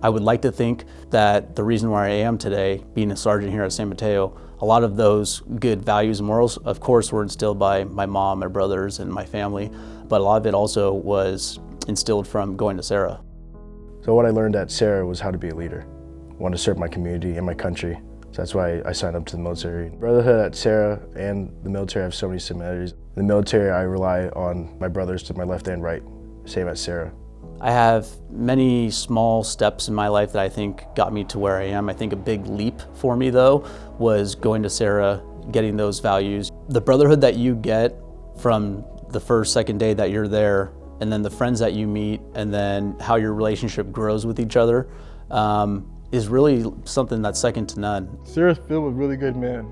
I would like to think that the reason why I am today, being a sergeant here at San Mateo, a lot of those good values and morals, of course, were instilled by my mom, my brothers, and my family, but a lot of it also was instilled from going to Serra. So what I learned at Serra was how to be a leader. I wanted to serve my community and my country, so that's why I signed up to the military. Brotherhood at Serra and the military have so many similarities. In the military, I rely on my brothers to my left and right, same at Serra. I have many small steps in my life that I think got me to where I am. I think a big leap for me, though, was going to Serra, getting those values. The brotherhood that you get from the first, second day that you're there, and then the friends that you meet, and then how your relationship grows with each other, is really something that's second to none. Serra's filled with really good men.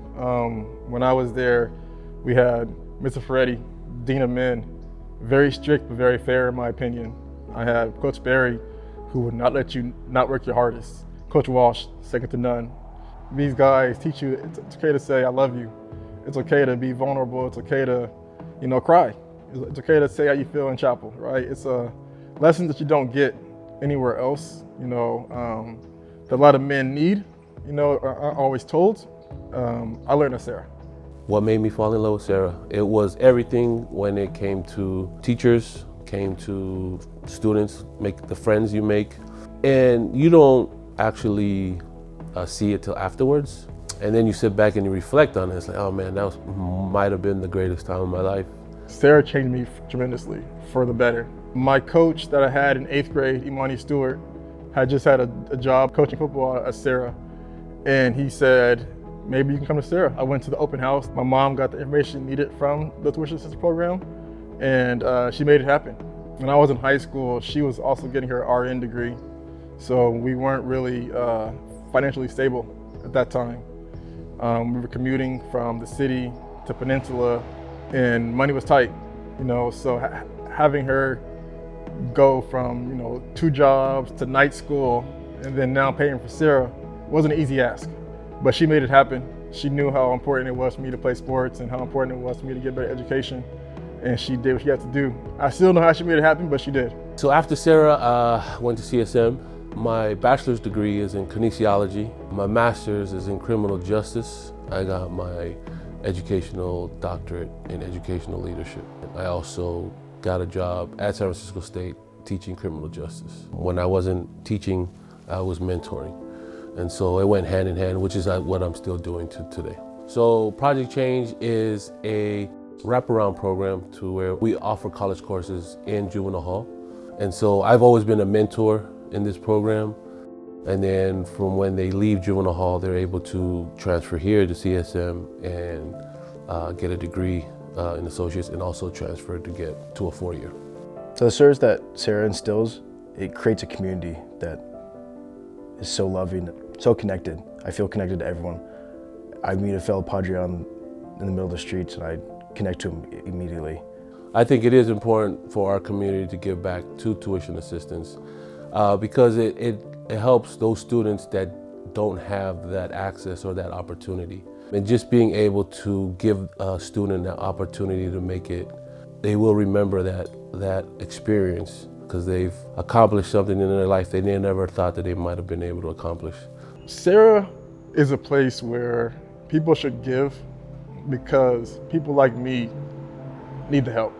When I was there, we had Mr. Ferretti, Dean of Men, very strict but very fair in my opinion. I had Coach Barry, who would not let you not work your hardest. Coach Walsh, second to none. These guys teach you it's okay to say I love you. It's okay to be vulnerable. It's okay to, cry. It's okay to say how you feel in chapel, right? It's a lesson that you don't get anywhere else, that a lot of men need, aren't always told. I learned at Serra. What made me fall in love with Serra? It was everything when it came to teachers, came to students, make the friends you make. And you don't actually see it till afterwards. And then you sit back and you reflect on it. It's like, oh man, might have been the greatest time of my life. Serra changed me tremendously for the better. My coach that I had in 8th grade, Imani Stewart, had just had a job coaching football at Serra. And he said, maybe you can come to Serra. I went to the open house. My mom got the information needed from the tuition assistance program, and she made it happen. When I was in high school, she was also getting her RN degree. So we weren't really financially stable at that time. We were commuting from the city to Peninsula, and money was tight, so having her go from 2 jobs to night school and then now paying for Serra wasn't an easy ask, but she made it happen. She knew how important it was for me to play sports and how important it was for me to get better education, and she did what she had to do. I still know how she made it happen, but she did. So after Serra, I went to CSM. My bachelor's degree is in kinesiology. My master's is in criminal justice. I got my educational doctorate in educational leadership. I also got a job at San Francisco State teaching criminal justice. When I wasn't teaching, I was mentoring. And so it went hand in hand, which is what I'm still doing today. So Project Change is a wraparound program to where we offer college courses in juvenile hall. And so I've always been a mentor in this program. And then from when they leave juvenile hall, they're able to transfer here to CSM and get a degree in associates, and also transfer to get to a 4-year. So the service that Serra instills, it creates a community that is so loving, so connected. I feel connected to everyone. I meet a fellow Padre in the middle of the streets and I connect to him immediately. I think it is important for our community to give back to tuition assistance because it helps those students that don't have that access or that opportunity. And just being able to give a student that opportunity to make it, they will remember that experience because they've accomplished something in their life they never thought that they might have been able to accomplish. Serra is a place where people should give because people like me need the help.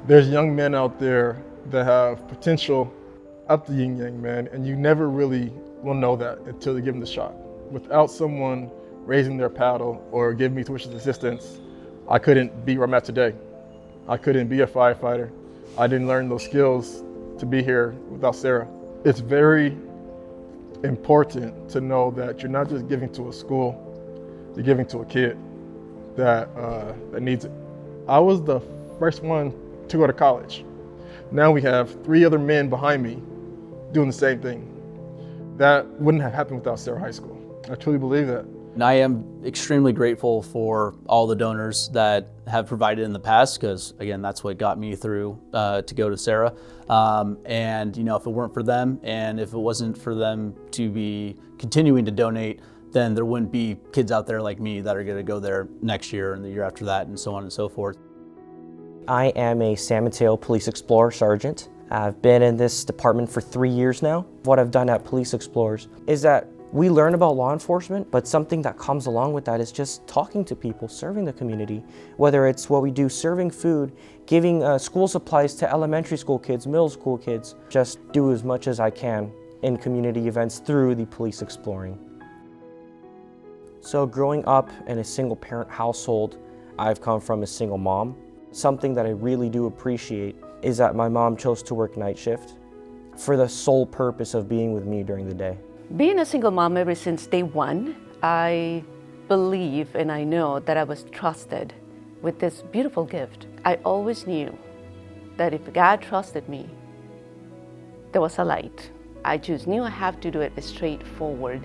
There's young men out there that have potential up the yin yang, man, and you never really will know that until you give them the shot. Without someone raising their paddle or giving me tuition assistance, I couldn't be where I'm at today. I couldn't be a firefighter. I didn't learn those skills to be here without Serra. It's very important to know that you're not just giving to a school, you're giving to a kid that needs it. I was the first one to go to college. Now we have 3 other men behind me doing the same thing. That wouldn't have happened without Serra High School. I truly believe that. And I am extremely grateful for all the donors that have provided in the past, because again, that's what got me through to go to Serra. And if it weren't for them, and if it wasn't for them to be continuing to donate, then there wouldn't be kids out there like me that are going to go there next year and the year after that, and so on and so forth. I am a San Mateo Police Explorer Sergeant. I've been in this department for 3 years now. What I've done at Police Explorers is that we learn about law enforcement, but something that comes along with that is just talking to people, serving the community. Whether it's what we do, serving food, giving school supplies to elementary school kids, middle school kids, just do as much as I can in community events through the police exploring. So growing up in a single parent household, I've come from a single mom. Something that I really do appreciate is that my mom chose to work night shift for the sole purpose of being with me during the day. Being a single mom ever since day one, I believe and I know that I was trusted with this beautiful gift. I always knew that if God trusted me, there was a light. I just knew I have to do it straightforward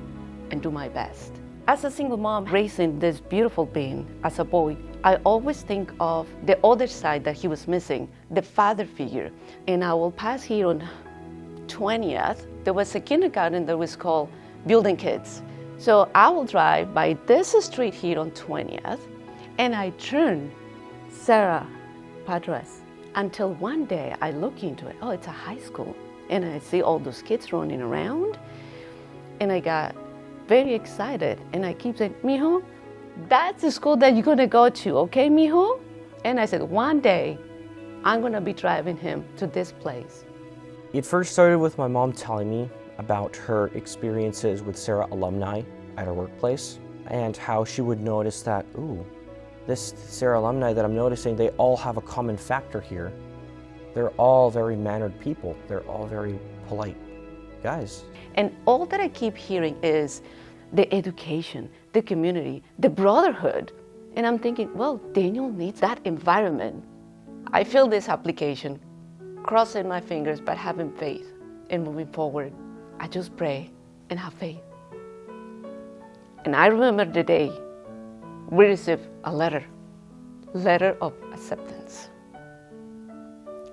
and do my best. As a single mom raising this beautiful being as a boy, I always think of the other side that he was missing, the father figure. And I will pass here on 20th. There was a kindergarten that was called Building Kids. So I will drive by this street here on 20th, and I turn Serra Padres until one day I look into it. Oh, it's a high school. And I see all those kids running around, and I got very excited. And I keep saying, mijo, that's the school that you're gonna go to, okay, mijo? And I said, one day, I'm gonna be driving him to this place. It first started with my mom telling me about her experiences with Serra alumni at her workplace and how she would notice that, ooh, this Serra alumni that I'm noticing, they all have a common factor here. They're all very mannered people. They're all very polite guys. And all that I keep hearing is the education, the community, the brotherhood. And I'm thinking, well, Daniel needs that environment. I feel this application, crossing my fingers, but having faith and moving forward. I just pray and have faith. And I remember the day we received a letter of acceptance.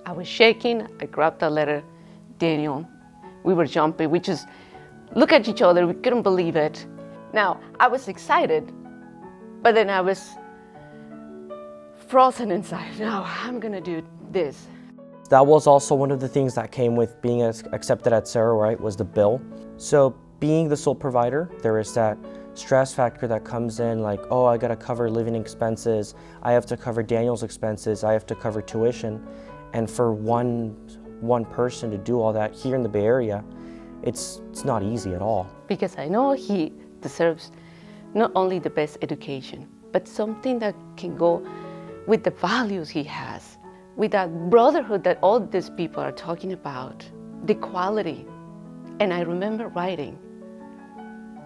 I was shaking, I grabbed the letter, Daniel, we were jumping, we just looked at each other, we couldn't believe it. Now, I was excited, but then I was frozen inside. Now, I'm gonna do this. That was also one of the things that came with being accepted at Serra, right, was the bill. So being the sole provider, there is that stress factor that comes in like, oh, I gotta cover living expenses, I have to cover Daniel's expenses, I have to cover tuition. And for one person to do all that here in the Bay Area, it's not easy at all. Because I know he deserves not only the best education, but something that can go with the values he has, with that brotherhood that all these people are talking about, the quality. And I remember writing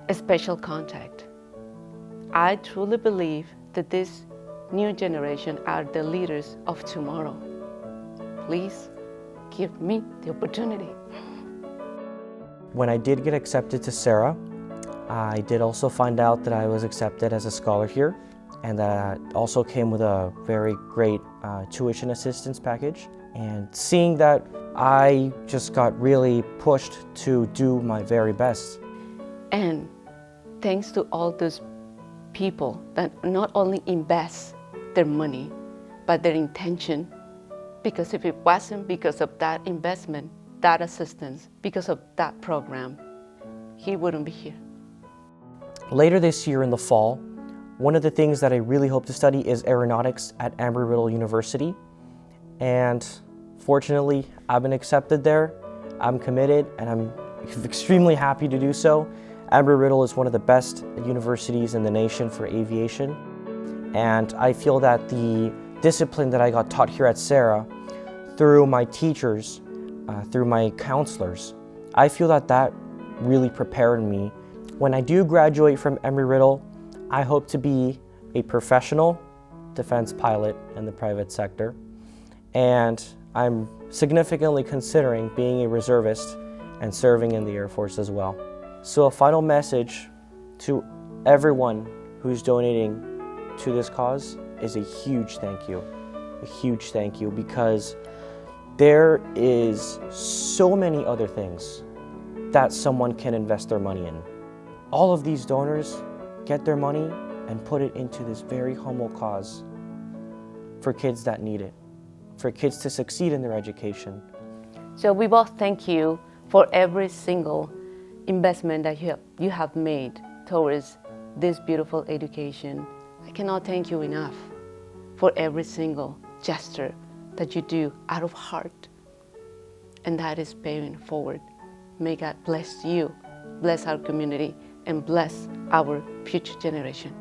a special contact. I truly believe that this new generation are the leaders of tomorrow. Please give me the opportunity. When I did get accepted to Serra, I did also find out that I was accepted as a scholar here, and that also came with a very great tuition assistance package. And seeing that, I just got really pushed to do my very best. And thanks to all those people that not only invest their money, but their intention. Because if it wasn't because of that investment, that assistance, because of that program, he wouldn't be here. Later this year in the fall, one of the things that I really hope to study is aeronautics at Embry-Riddle University. And fortunately, I've been accepted there. I'm committed, and I'm extremely happy to do so. Embry-Riddle is one of the best universities in the nation for aviation. And I feel that the discipline that I got taught here at Serra, through my teachers, through my counselors, I feel that that really prepared me. When I do graduate from Embry-Riddle, I hope to be a professional defense pilot in the private sector. And I'm significantly considering being a reservist and serving in the Air Force as well. So a final message to everyone who's donating to this cause is a huge thank you. A huge thank you, because there is so many other things that someone can invest their money in. All of these donors get their money and put it into this very humble cause for kids that need it, for kids to succeed in their education. So we both thank you for every single investment that you have made towards this beautiful education. I cannot thank you enough for every single gesture that you do out of heart, and that is paying forward. May God bless you, bless our community, and bless our future generation.